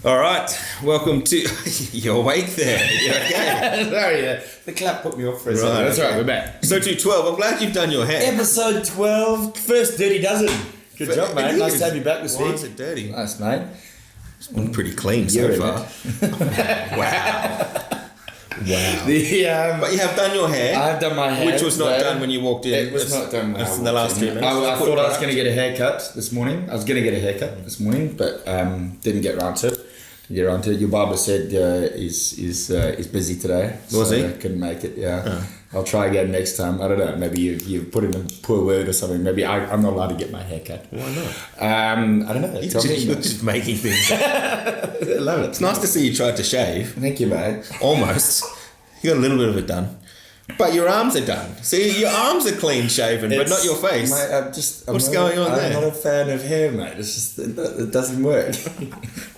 All right, welcome to. You're awake there. You're okay. Sorry, the clap put me off for a second. Right, That's okay. right, we're back. Sotu 12. I'm glad you've done your hair. Episode 12, first Dirty Dozen. Good job, mate. It Nice is. to have you back this Why week. is it dirty? Nice, mate. It's been pretty clean so You're in far. Wow. Wow. But you have done your hair. I have done my hair. Which was not done when you walked in. It was not done when I That's in the walked last in. 2 minutes. I thought I was going to get a haircut this morning. I was going to get a haircut this morning, but didn't get around to it. Your barber said is busy today. Was he? Couldn't make it. Yeah, I'll try again next time. I don't know. Maybe you put in a poor word or something. Maybe I'm not allowed to get my hair cut. Why not? I don't know. You're just making things. I love it. It's nice to see you tried to shave. Thank you, mate. Almost. You got a little bit of it done. But your arms are done. See, your arms are clean shaven, but not your face. Mate, What's going on there? I'm not a fan of hair, mate. It's just it doesn't work.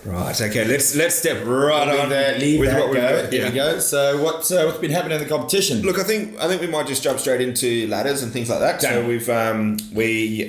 Right. Okay. Let's step right on Leave with that what we've go. got. Here we go. So what's been happening in the competition? Look, I think we might just jump straight into ladders and things like that. Done. So we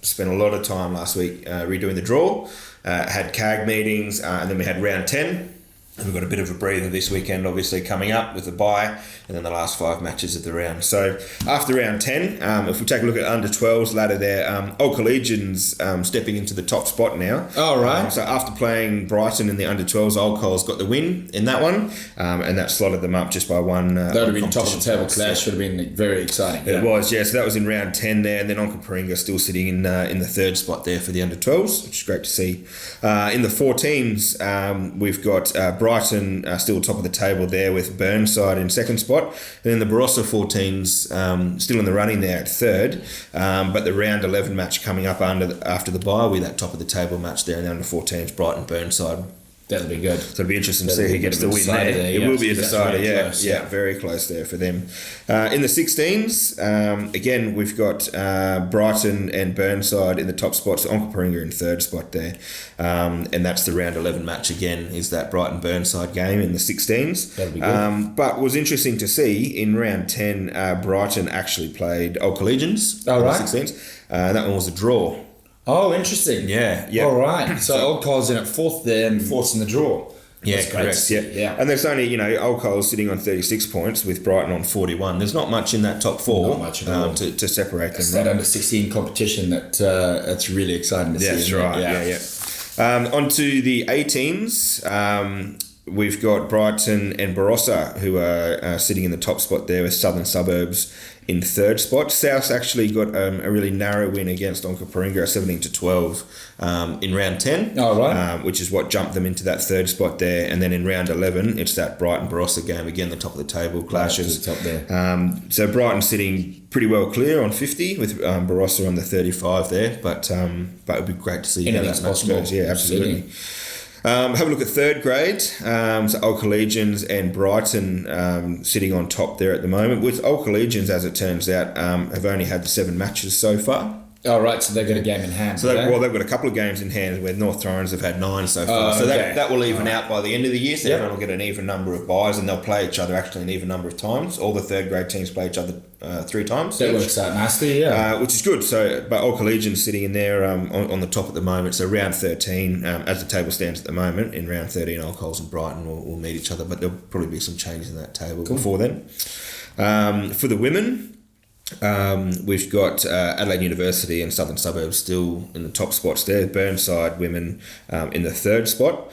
spent a lot of time last week redoing the draw, had CAG meetings, and then we had round 10. And we've got a bit of a breather this weekend, obviously, coming up with the bye and then the last 5 matches of the round. So after round 10, if we take a look at under 12's ladder there, Old Collegians stepping into the top spot now. Oh, right. So after playing Brighton in the under 12s, Old Cole's got the win in that one, and that slotted them up just by one. That would have been top of the table clash. Would have been very exciting. It was, yeah. So that was in round 10 there, and then Onkaparinga still sitting in the third spot there for the under 12s, which is great to see. In the 14s, we've got Brighton still top of the table there with Burnside in second spot, and then the Barossa 14s still in the running there at third, but the round 11 match coming up after the bye with that top of the table match there in the under 14s, Brighton Burnside. That'll be good. So it'll be interesting to see who gets the win there. It will be a decider, yeah, very close there for them. In the 16s, again, we've got Brighton and Burnside in the top spots, Onkaparinga in third spot there. And that's the round 11 match again, is that Brighton-Burnside game in the 16s. That'll be good. But it was interesting to see, in round 10, Brighton actually played Old Collegians in the 16s. That one was a draw. Oh, interesting. Yeah. All right. So Old Cole's in at fourth there and fourth's in the draw. Yeah, That's great to correct. see. Yeah. And there's only, Old Cole's sitting on 36 points with Brighton on 41. There's not much in that top four. Not much at all. To separate them. It's that under 16 competition that's really exciting to see. That's isn't it? right. Yeah. On to the 18s. We've got Brighton and Barossa, who are sitting in the top spot there with Southern Suburbs in third spot. South's actually got a really narrow win against Onkaparinga, 17-12 in round 10, which is what jumped them into that third spot there. And then in round 11, it's that Brighton-Barossa game, again, the top of the table clashes. Top there. So Brighton sitting pretty well clear on 50 with Barossa on the 35 there, but it would be great to see how that match goes. Yeah, absolutely. Have a look at third grade. So Old Collegians and Brighton sitting on top there at the moment. With Old Collegians, as it turns out, have only had 7 matches so far. Oh, right. So they've got a game in hand. So they've got a couple of games in hand where North Torrens have had 9 so far. So that will even out by the end of the year. So everyone will get an even number of buys, and they'll play each other actually an even number of times. All the third grade teams play each other 3 times. That works out nicely, yeah. Which is good. So, but Old Collegians sitting in there on the top at the moment. So round 13, as the table stands at the moment, in round 13, Old Coles and Brighton will meet each other, but there'll probably be some changes in that table before then. For the women, we've got Adelaide University and Southern Suburbs still in the top spots there. Burnside women in the third spot.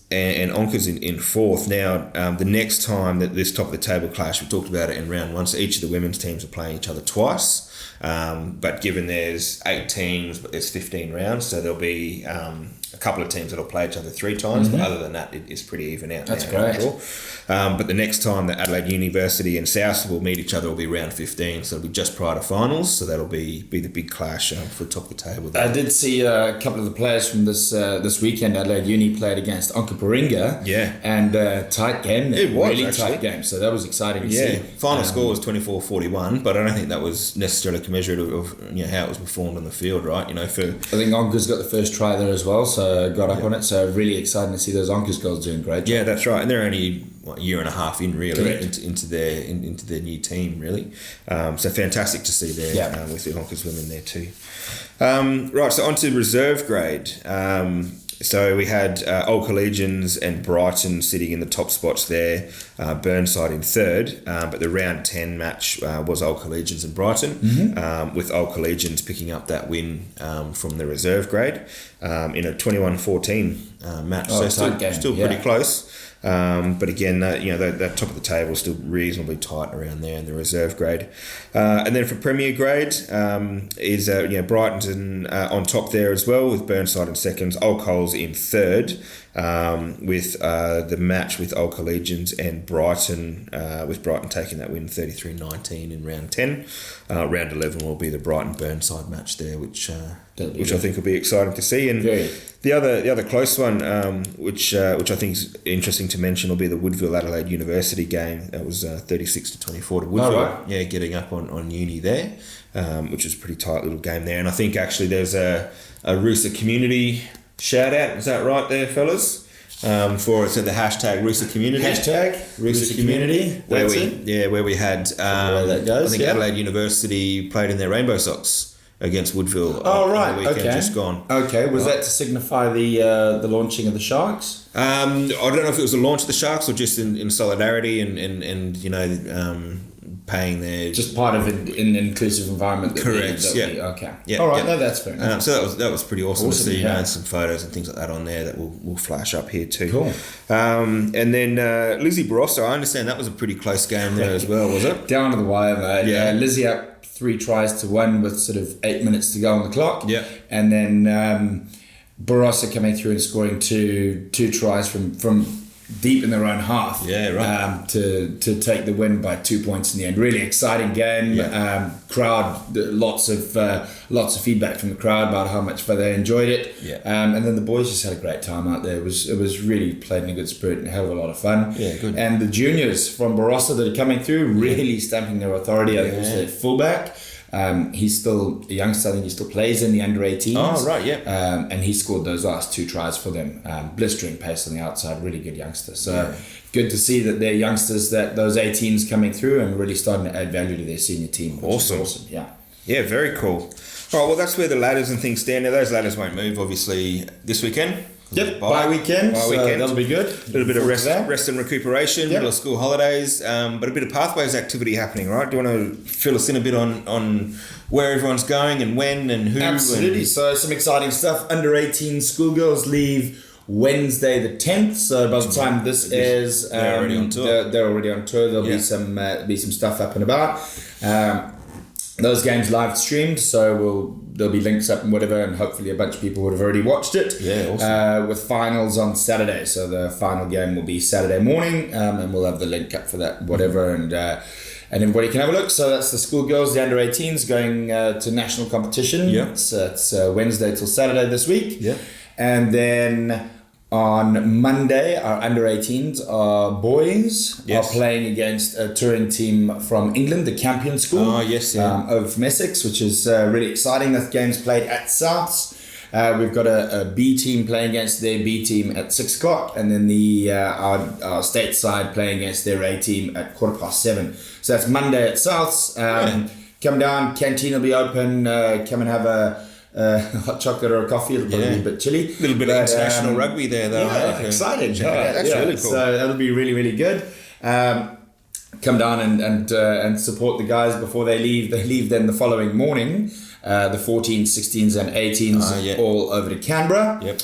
And Onkers in fourth. Now, the next time that this top of the table clash, we talked about it in round 1, so each of the women's teams are playing each other twice. But given there's 8 teams, but there's 15 rounds, so there'll be a couple of teams that'll play each other 3 times, but other than that, it's pretty even out. That's great. But the next time that Adelaide University and South will meet each other will be round 15, so it'll be just prior to finals, so that'll be the big clash for the top of the table there. I did see a couple of the players from this weekend. Adelaide Uni played against Onkaparinga. Yeah. And tight game. It was, really actually. tight game, so that was exciting to see. Final score was 24-41, but I don't think that was necessarily commensurate of how it was performed on the field, right? I think Onka's got the first try there as well, so got up on it. So really exciting to see those Onka's girls doing great. Yeah, that's right, and they're only a year and a half in really into their new team really. So fantastic to see there with the Onka's women there too. Right, so on to reserve grade. So we had Old Collegians and Brighton sitting in the top spots there, Burnside in third, but the round 10 match was Old Collegians and Brighton, with Old Collegians picking up that win from the reserve grade in a 21-14 match. So still pretty close. But again, that top of the table is still reasonably tight around there in the reserve grade. And then for Premier grade is Brighton on top there as well, with Burnside in second, Old Coles in third, with the match with Old Collegians and Brighton, with Brighton taking that win 33-19 in round 10. Round 11 will be the Brighton-Burnside match there, which I think will be exciting to see. And the other close one, which I think is interesting to mention, will be the Woodville-Adelaide University game. That was 36-24 to Woodville. Oh, right. Yeah, getting up on Uni there, which was a pretty tight little game there. And I think actually there's a Rooster community shout out. Is that right there, fellas? For the hashtag Rooster Community. Hashtag Rooster Community. Where we had I think Adelaide University played in their rainbow socks against Woodville. Oh, right. On the weekend Okay. Just gone. Okay. Was that to signify the launching of the Sharks? I don't know if it was the launch of the Sharks or just in solidarity and paying their... Just part of an inclusive environment. Correct, Okay. Yeah, All right, yeah. no, that's fair enough. So that was pretty awesome to see, yeah. and some photos and things like that on there that we'll flash up here too. Cool. And then Lizzie Barossa, I understand that was a pretty close game there as well, was it? Down to the wire, mate. Yeah. Lizzie up 3 tries to 1 with sort of 8 minutes to go on the clock. Yeah. And then Barossa coming through and scoring two tries from deep in their own half. Yeah, right. To take the win by 2 points in the end. Really exciting game. Yeah. Crowd, lots of feedback from the crowd about how much they enjoyed it. Yeah. And then the boys just had a great time out there. It was really played in a good spirit and a hell of a lot of fun. Yeah, good. And the juniors from Barossa that are coming through, really stamping their authority. I think it was their fullback. He's still a youngster. I think he still plays in the under 18s. Oh, right, yeah. And he scored those last 2 tries for them. Blistering pace on the outside, really good youngster. So good to see that they're youngsters, that those 18s coming through and really starting to add value to their senior team. Awesome. Yeah. Yeah, very cool. All right, well, that's where the ladders and things stand. Now, those ladders won't move, obviously, this weekend. Yep, bye weekend. So that'll be good. A little bit of rest and recuperation, middle of school holidays, but a bit of pathways activity happening, right? Do you want to fill us in a bit on where everyone's going and when and who? Absolutely. So some exciting stuff. Under 18 schoolgirls leave Wednesday the 10th. So by the time this airs, they're already on tour. They're already on tour. There'll be some stuff up and about. Those games live streamed, so there'll be links up and whatever, and hopefully a bunch of people would have already watched it. Yeah, awesome. With finals on Saturday, so the final game will be Saturday morning, and we'll have the link up for that, whatever, and everybody can have a look. So that's the schoolgirls, the under 18s going to national competition. Yeah, it's Wednesday till Saturday this week. Yeah, and then on Monday, our under 18s, our boys are playing against a touring team from England, the Campion School. Oh, yes, yeah. Of Essex, which is really exciting. That game's played at Souths. We've got a B team playing against their B team at 6 o'clock, and then our state side playing against their A team at 7:15. So that's Monday at Souths. Come down, canteen will be open. Come and have a hot chocolate or a coffee. It'll probably be a bit chilly. A little bit of international rugby there, though. Yeah, exciting. That's really cool. So that'll be really, really good. Come down and support the guys before they leave. They leave then the following morning. The 14s, 16s, and 18s all over to Canberra. Yep.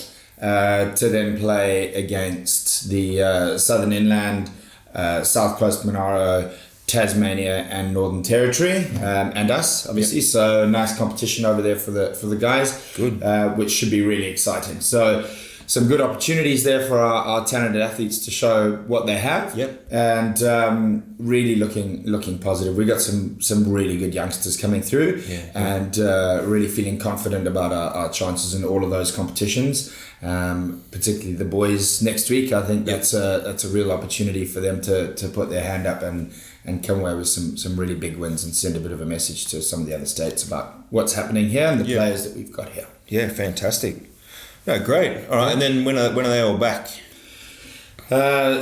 To then play against the Southern Inland, South Coast, Monaro, Tasmania and Northern Territory, and us obviously. So nice competition over there for the guys. Good. Which should be really exciting. So some good opportunities there for our talented athletes to show what they have. Yep. And really looking positive. We got some really good youngsters coming through, and really feeling confident about our chances in all of those competitions. Particularly the boys next week. I think that's a real opportunity for them to put their hand up and come away with some really big wins and send a bit of a message to some of the other states about what's happening here and the players that we've got here. Yeah, fantastic. No, great. All right, and then when are they all back?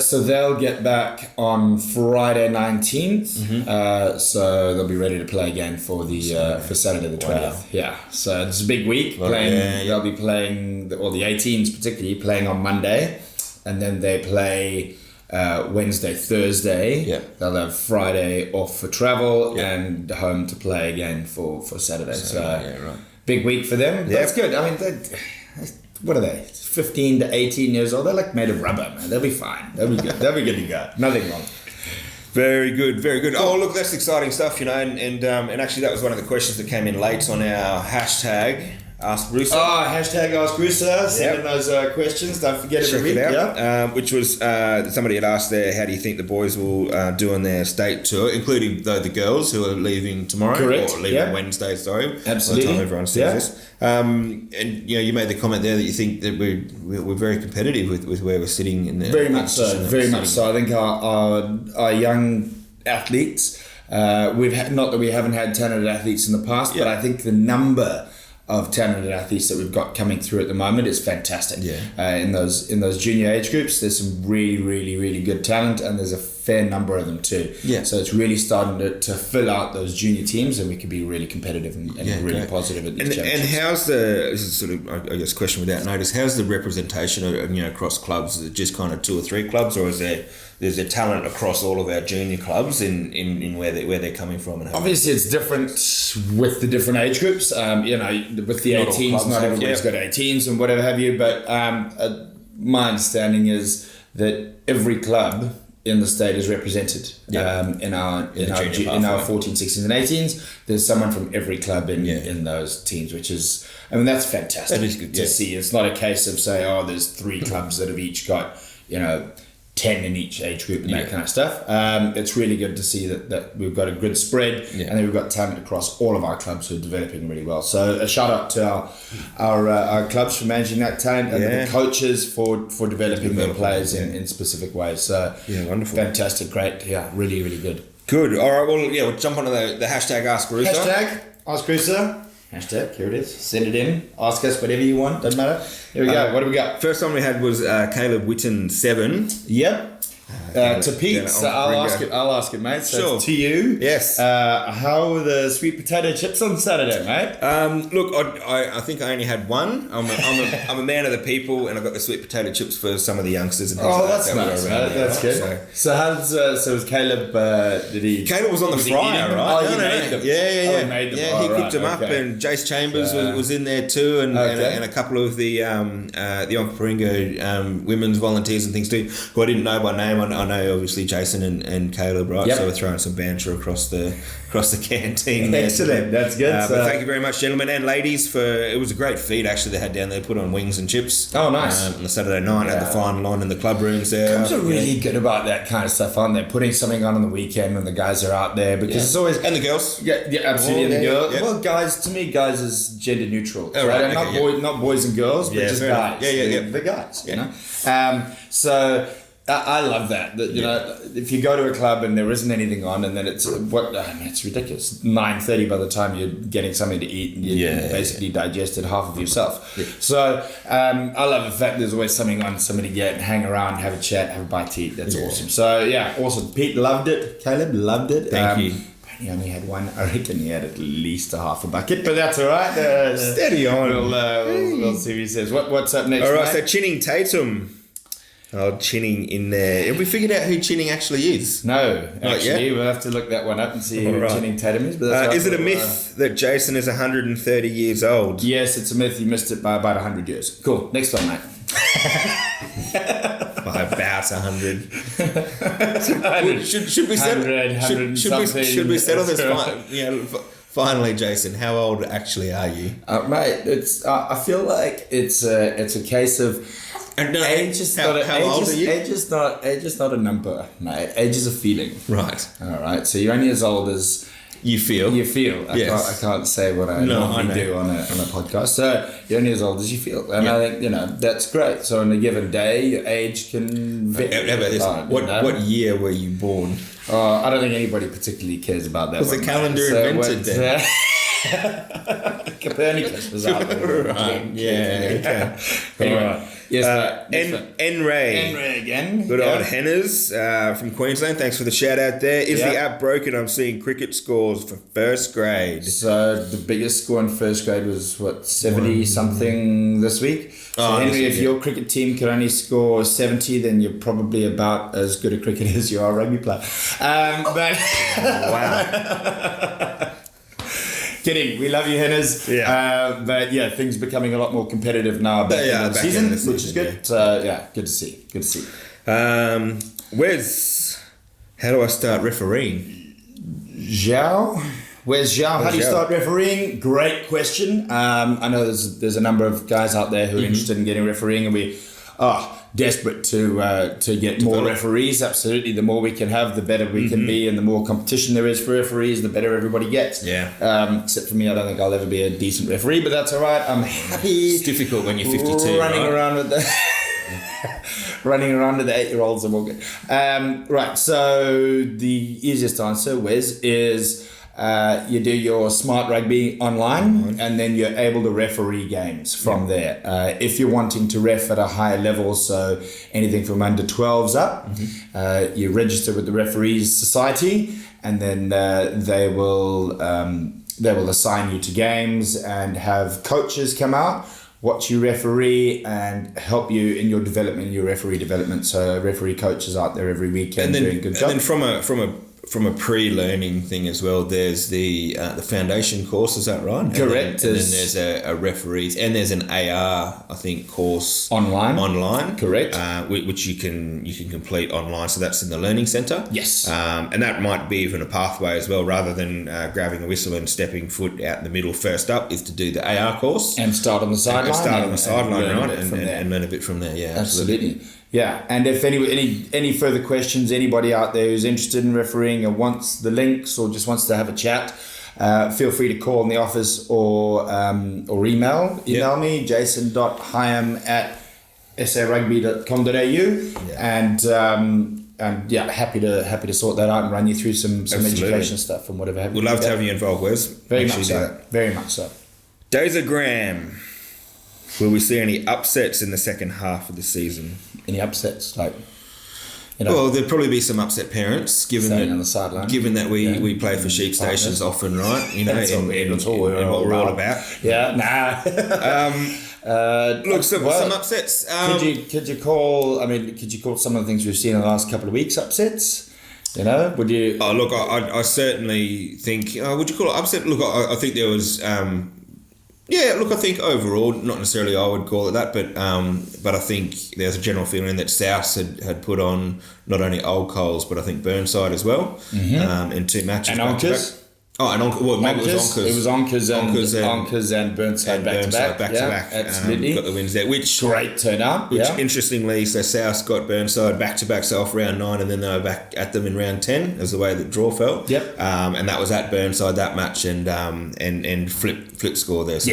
So they'll get back on Friday 19th. So they'll be ready to play again for the for Saturday the 20th. Wow. Yeah. So it's a big week. Well, They'll be playing the 18s particularly playing on Monday, and then they play Wednesday, Thursday. Yeah. They'll have Friday off for travel and home to play again for Saturday. So right. big week for them. Yeah. That's good. I mean, what are they? 15 to 18 years old. They're like made of rubber, man. They'll be fine. They'll be good. They'll be good to go. Nothing wrong. Very good, very good. Oh, look, that's exciting stuff, and actually that was one of the questions that came in late on our hashtag Ask Bruce. Oh, hashtag Ask Bruce. Send in those questions. Don't forget Check every week. it out. Yeah. Which was somebody had asked there, how do you think the boys will do on their state tour, including the girls who are leaving tomorrow, Correct. or leaving Wednesday. Sorry, Absolutely. By the time everyone sees this. And you made the comment there that you think that we're very competitive with where we're sitting in there. Very much so. Very much so. I think our young athletes. We've had, not that we haven't had talented athletes in the past, but I think the number of talented athletes that we've got coming through at the moment is fantastic. In those junior age groups, there's some really, really, really good talent, and there's a fair number of them too. So it's really starting to fill out those junior teams, and we can be really competitive and really positive at these championships. And how's this is sort of, I guess, question without notice, how's the representation of across clubs? Is it just kind of 2 or 3 clubs, or is there's a talent across all of our junior clubs in where they're coming from? And obviously it's different with the different age groups. With the 18s, not everybody's got 18s and whatever have you, but my understanding is that every club in the state is represented. In our 14, 16s and 18s, there's someone from every club in those teams, which is, I mean, that's fantastic. That is good to see. It's not a case of say, there's 3 clubs that have each got 10 in each age group and that kind of stuff. It's really good to see that we've got a good spread, and then we've got talent across all of our clubs who are developing really well. So a shout out to our clubs for managing that talent, and the coaches for developing their players in specific ways. So wonderful, fantastic, great, really, really good. Good. All right. Well, we'll jump onto the hashtag Ask Bruce. Hashtag Ask Bruce. Hashtag, here it is. Send it in. Ask us whatever you want. Doesn't matter. Here we go. What do we got? First one we had was Caleb Witten 7. Yep. To Pete, so I'll ask it, mate. So sure. To you. Yes. How were the sweet potato chips on Saturday, mate? Look, I think I only had one. I'm a man of the people, and I got the sweet potato chips for some of the youngsters. And that's nice. That's good. So was Caleb? Caleb was on the fryer, right? He made them. Yeah. He made them. Yeah, he cooked them up, and Jace Chambers was in there too, and a couple of the Onkaparinga women's volunteers and things too, who I didn't know by name. I know obviously Jason and Caleb, right? Yep. So we're throwing some banter across the canteen. Excellent, that's good. But thank you very much, gentlemen and ladies, it was a great feed actually they had down there. Put on wings and chips. Oh, nice. On the Saturday night at the final line in the club rooms there. Clubs are really good about that kind of stuff, aren't they? Putting something on the weekend when the guys are out there, because it's always... And the girls. Yeah, absolutely. And the girls. Yeah. Well, guys is gender neutral. Oh, right. Not boys and girls, but just guys. The guys, you know? So... I love that. If you go to a club and there isn't anything on, and then it's ridiculous. 9:30 by the time you're getting something to eat, and you basically digested half of yourself. Yeah. So I love the fact there's always something on, somebody get and hang around, have a chat, have a bite to eat. That's awesome. So awesome. Pete loved it. Caleb loved it. Thank you. He only had one. I reckon he had at least a half a bucket, but that's all right. Steady on. We'll see what he says. What's up next? All right. So Chinning Tatum. Oh, Chinning in there. Have we figured out who Chinning actually is? No, actually, we'll have to look that one up and see who Chinning Tatum is. But is it a myth that Jason is 130 years old? Yes, it's a myth. You missed it by about 100 years. Cool. Next one, mate. By about 100. Should we settle? Should we settle this? Finally, Jason, how old actually are you, mate? It's. I feel like it's a case of. Age is not a number, mate. Age is a feeling. Right. All right. So you're only as old as you feel. I can't say what I normally do on a podcast. So you're only as old as you feel, and I think that's great. So on a given day, your age can vary. What year were you born? I don't think anybody particularly cares about that. Was the calendar invented then? Copernicus was out there. Right. Yeah. Okay. Anyway, yes. N-Ray again. Good old Henners from Queensland. Thanks for the shout out there. Is the app broken? I'm seeing cricket scores for first grade. So the biggest score in first grade was 70 something this week. So Henry, if your cricket team can only score 70, then you're probably about as good a cricketer as you are a rugby player. But Wow. Kidding, we love you, Henners. Yeah. But yeah, things becoming a lot more competitive now. Back in the season, which is good. So yeah, good to see. Good to see. How do I start refereeing? Zhao? Where's Zhao? How do you start refereeing? Great question. I know there's a number of guys out there who are interested in getting refereeing, and we are desperate to get more referees. Absolutely. The more we can have, the better we can be, and the more competition there is for referees, the better everybody gets. Yeah. Except for me, I don't think I'll ever be a decent referee, but that's all right. I'm happy. It's difficult when you're 52, running right? around with the running around with the 8-year-olds and all good. Right. So the easiest answer, Wes, is you do your smart rugby online, and then you're able to referee games from there. If you're wanting to ref at a higher level, so anything from under 12s up, you register with the Referees Society, and then they will assign you to games and have coaches come out, watch you referee, and help you in your development, in your referee development. So referee coaches out there every weekend doing a good job. And then from a pre-learning thing as well, there's the foundation course, is that right? Correct. And then there's a referees, and there's an AR, I think, course online. Correct. Which you can complete online. So that's in the learning centre. Yes. And that might be even a pathway as well, rather than grabbing a whistle and stepping foot out in the middle first up, is to do the AR course And start on the sideline. And learn a bit from there. Yeah, absolutely. Yeah, and if any further questions, anybody out there who's interested in refereeing and wants the links or just wants to have a chat, feel free to call in the office or email me, jason.hyam@sarugby.com.au, and happy to sort that out and run you through some education stuff and whatever. We'd love to have you involved, Wes. Very much so. Very much so. Dazagram. Will we see any upsets in the second half of the season? Any upsets, Well, there'll probably be some upset parents, given on the sideline. We play for sheep stations often, right? That's in what we're all about. Yeah, nah. Look, some upsets. Could you call some of the things we've seen in the last couple of weeks upsets? Would you? Oh, look, I certainly think. Would you call it upset? Look, I think there was. I think overall, not necessarily I would call it that, but I think there's a general feeling that South had put on not only Old Coals, but I think Burnside as in 2 matches. And Onkers? Oh, and maybe it was Onkers. It was Onkers and Burnside back to back. Absolutely. Got the wins there, which great turnout. Interestingly, so South got Burnside back to back, so off round 9, and then they were back at them in round 10, as the way the draw fell. Yep. And that was at Burnside that match, and flip score there. So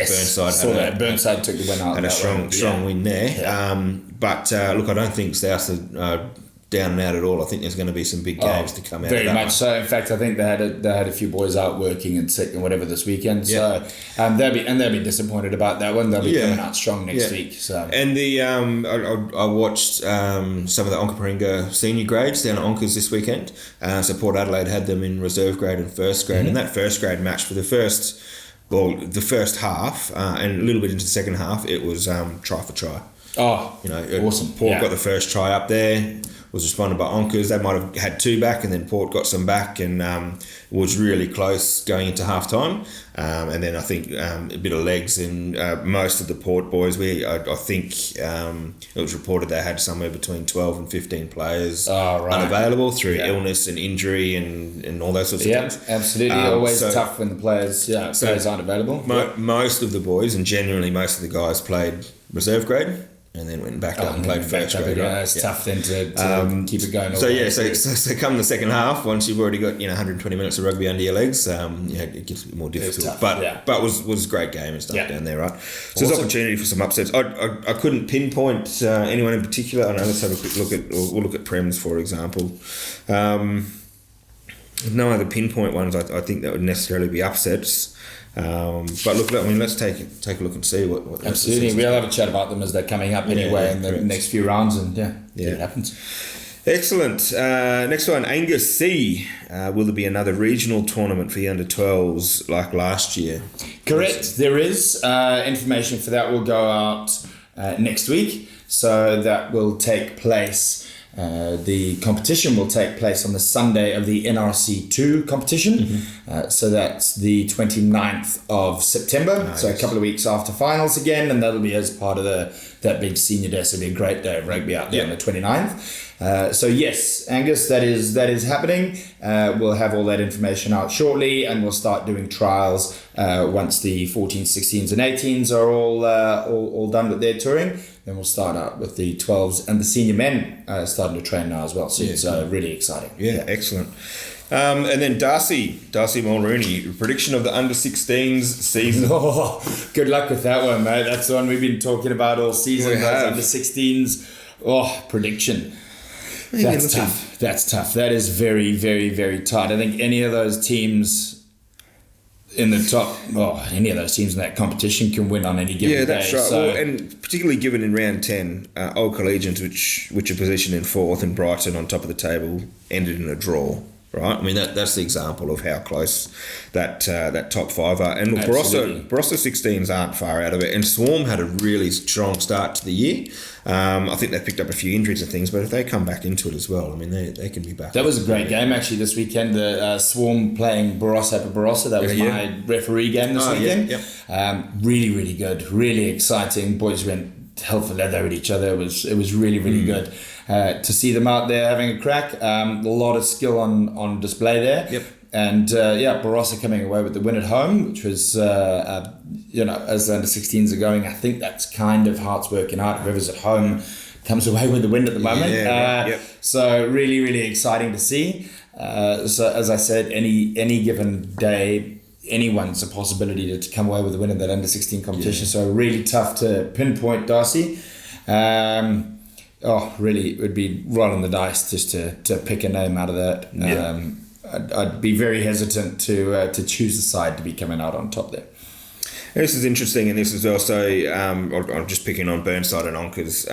Burnside took the win out. Had a strong win there. Yeah. But look, I don't think South are down and out at all. I think there's going to be some big games to come out. Very of that much so. In fact, I think they had a few boys out working and sick and whatever this weekend. Yeah. So they'll be disappointed about that one. They'll be coming out strong next week. So and the I watched some of the Onkaparinga senior grades down at Onkers this weekend. So Port Adelaide had them in reserve grade and first grade, and that first grade match for the first half and a little bit into the second half, it was try for try. Oh, awesome! Port got the first try up there. Was responded by Onkers. They might have had 2 back, and then Port got some back, and was really close going into half time. And then I think a bit of legs in most of the Port boys. I think it was reported they had somewhere between 12 and 15 players unavailable through illness and injury and all those sorts of things. Yeah, absolutely. Always tough when the players aren't available. Most of the boys, and genuinely most of the guys, played reserve grade. And then went back up and played first grade. It's tough then to keep it going. So come the second half, once you've already got 120 minutes of rugby under your legs, it gets a bit more difficult. But was a great game and stuff down there, right? So there's opportunity for some upsets. I couldn't pinpoint anyone in particular. I know. Let's have a quick look at, we'll look at Prems for example. No other pinpoint ones I think that would necessarily be upsets. But look, I mean, let's take a look and see what Absolutely, we'll have a chat about them as they're coming up anyway in the next few rounds, and see what happens. Excellent. Next one, Angus C. Will there be another regional tournament for the under-12s like last year? Correct. There is. Information for that will go out next week. So that will take place. The competition will take place on the Sunday of the NRC2 competition. So that's the 29th of September. Nice. So a couple of weeks after finals again, and that'll be as part of that big senior day. So it'll be a great day of rugby out there on the 29th. So yes, Angus, that is happening. We'll have all that information out shortly, and we'll start doing trials once the 14s, 16s, and 18s are all done with their touring. Then we'll start out with the 12s and the senior men starting to train now as well. So it's really exciting. Yeah, excellent. And then Darcy Mulrooney, prediction of the under-16s season. Oh, good luck with that one, mate. That's the one we've been talking about all season. Those under-16s. Oh, prediction. That's tough. That's tough. That is very, very, very tight. I think any of those teams in the top, any of those teams in that competition can win on any given day. Yeah, that's right. So, well, and particularly given in round 10, Old Collegians, which are positioned in 4th, and Brighton on top of the table, ended in a draw. Right, I mean that's the example of how close that top 5 are. And look, Barossa 16s aren't far out of it. And Swarm had a really strong start to the year. I think they picked up a few injuries and things, but if they come back into it as well, I mean they can be back. That was a great game actually this weekend. The Swarm playing Barossa for Barossa. That was my referee game this weekend. Really, really good. Really exciting. Boys went hell for leather at each other. It was really, really good. To see them out there having a crack, a lot of skill on display there. Yep. And Barossa coming away with the win at home, which was as the under-16s are going, I think that's kind of how it's working out. Whoever's at home comes away with the win at the moment. So really, really exciting to see. So as I said, any given day, anyone's a possibility to come away with the win in that under-16 competition. So really tough to pinpoint Darcy. Really, it would be rolling the dice just to pick a name out of that. I'd be very hesitant to choose a side to be coming out on top there. This is interesting, and this is also, I'm just picking on Burnside and Onkers.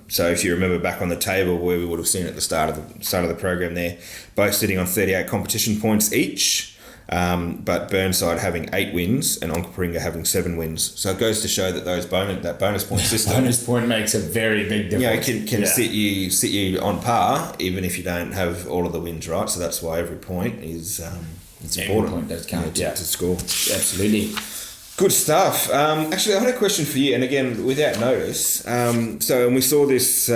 So if you remember back on the table where we would have seen at the start of the program there, both sitting on 38 competition points each. But Burnside having 8 wins and Onkaparinga having 7 wins. So it goes to show that that bonus point system, bonus point makes a very big difference. Can sit you on par even if you don't have all of the wins, right? So that's why every point is it's important. Every point does count. To score. Absolutely. Good stuff. Actually, I had a question for you, and again, without notice. And we saw this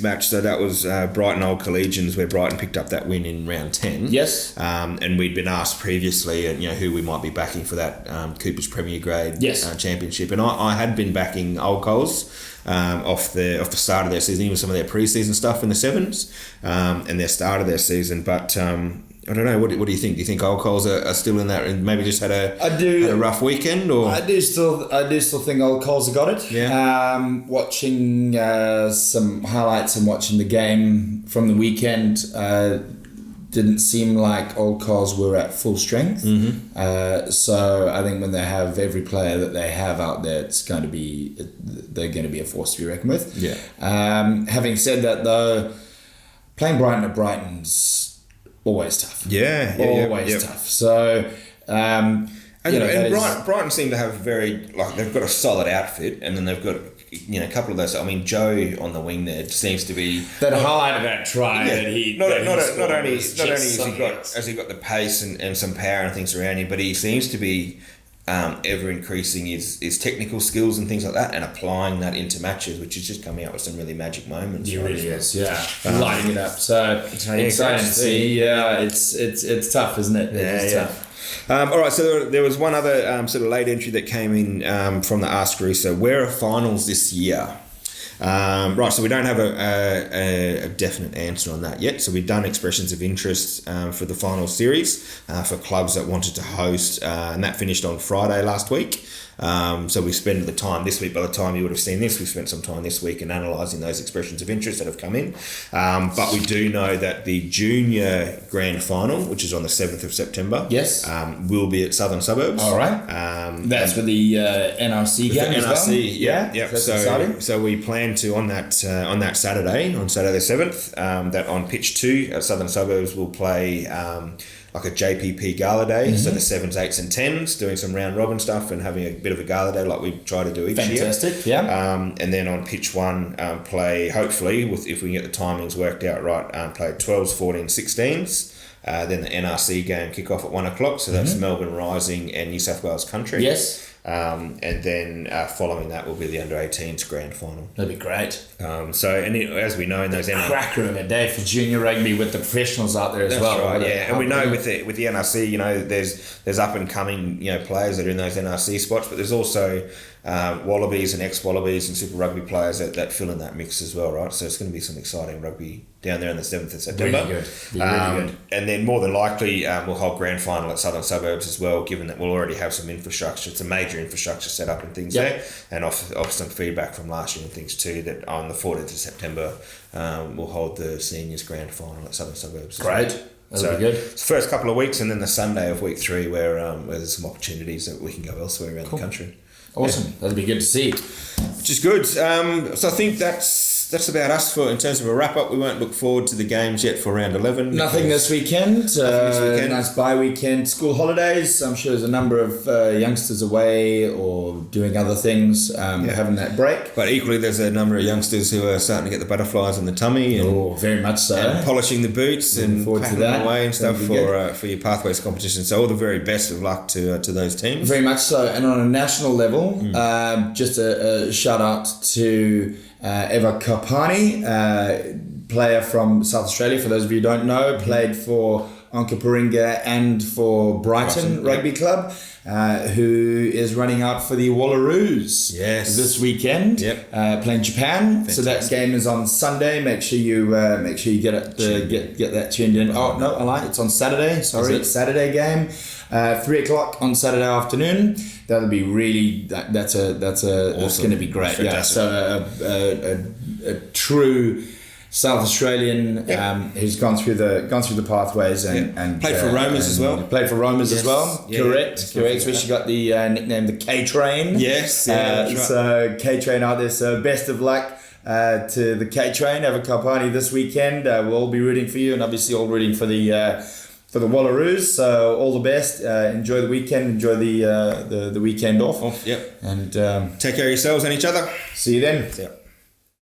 match. So that was Brighton Old Collegians, where Brighton picked up that win in round 10. Yes. And we'd been asked previously, who we might be backing for that Cooper's Premier Grade Championship, and I had been backing Old Coles off the start of their season, even some of their pre-season stuff in the 7s, and their start of their season, but. I don't know. What do you think? Do you think Old Coles are still in that, and maybe just had a rough weekend? Or I do still think Old Coles have got it. Yeah. Watching some highlights and watching the game from the weekend, didn't seem like Old Coles were at full strength. Mm-hmm. So I think when they have every player that they have out there, they're going to be a force to be reckoned with. Yeah. Having said that, though, playing Brighton at Brighton's always tough. Always tough. So, Brighton seem to have they've got a solid outfit, and then they've got a couple of those. I mean, Joe on the wing there seems to be that highlight of that try that he not only has he got the pace and some power and things around him, but he seems to be ever increasing his technical skills and things like that, and applying that into matches, which is just coming out with some really magic moments. He really is, lighting it up. So exciting to see. Yeah, it's tough, isn't it? It's tough. All right, so there was one other sort of late entry that came in from the Ask Rooster. Where are finals this year? Right, so we don't have a definite answer on that yet. So we've done expressions of interest for the final series for clubs that wanted to host, and that finished on Friday last week. So we spent the time this week. By the time you would have seen this, we spent some time this week in analysing those expressions of interest that have come in. But we do know that the junior grand final, which is on the 7th of September, yes, will be at Southern Suburbs. All right. That's for the NRC game as well. NRC, yeah. So we plan to on that Saturday, on Saturday the 7th, that on pitch 2 at Southern Suburbs we'll play like a JPP gala day, so the 7s, 8s and 10s, doing some round robin stuff and having a bit of a gala day like we try to do each year. Fantastic, yeah. And then on pitch 1, play, hopefully, if we can get the timings worked out right, play 12s, 14s, 16s. Then the NRC game kick off at 1 o'clock, so that's Melbourne Rising and New South Wales Country. Yes. And then following that will be the under-18s grand final. That'd be great. As we know in those cracker of a day for junior rugby with the professionals out there as well. Right, yeah. And we know with the NRC, there's up and coming players that are in those NRC spots, but there's also Wallabies and ex-Wallabies and Super Rugby players that fill in that mix as well, right? So it's going to be some exciting rugby down there on the 7th of September. Really good. Really good. And then more than likely we'll hold grand final at Southern Suburbs as well, given that we'll already have some infrastructure. It's a major infrastructure set up and things there, and off some feedback from last year and things too, that on the 14th of September we'll hold the seniors grand final at Southern Suburbs. Great. That'll be good. It's the first couple of weeks, and then the Sunday of week 3 where there's some opportunities that we can go elsewhere around the country. Awesome. That'll be good to see. Which is good. So I think that's about us in terms of a wrap up. We won't look forward to the games yet for round 11. Nothing this weekend. Nice bye weekend. School holidays. I'm sure there's a number of youngsters away or doing other things, having that break. But equally, there's a number of youngsters who are starting to get the butterflies in the tummy. And, very much so. And polishing the boots and packing them away and stuff for your pathways competition. So all the very best of luck to those teams. Very much so. And on a national level, just a shout out to Eva Kapani, player from South Australia. For those of you who don't know, played for Onkaparinga and for Brighton Rugby Club, who is running out for the Wallaroos this weekend, playing Japan. Fantastic. So that game is on Sunday. Make sure you get that tuned in. Oh no, I lied. It's on Saturday. Sorry, it's Saturday game. 3 o'clock on Saturday afternoon. That'll be really that's awesome. That's going to be great. Fantastic. Yeah, so a true South Australian who's gone through the pathways and played for Romans as well. Played for Romans as well. Yeah, correct. So she got the nickname the K Train. Yes. That's right. So K Train out there. So best of luck to the K Train. Have a Kapani this weekend. We'll all be rooting for you, and obviously all rooting for the Wallaroos. So all the best. Enjoy the weekend. Enjoy the weekend off. Yep. And take care of yourselves and each other. See you then. See ya.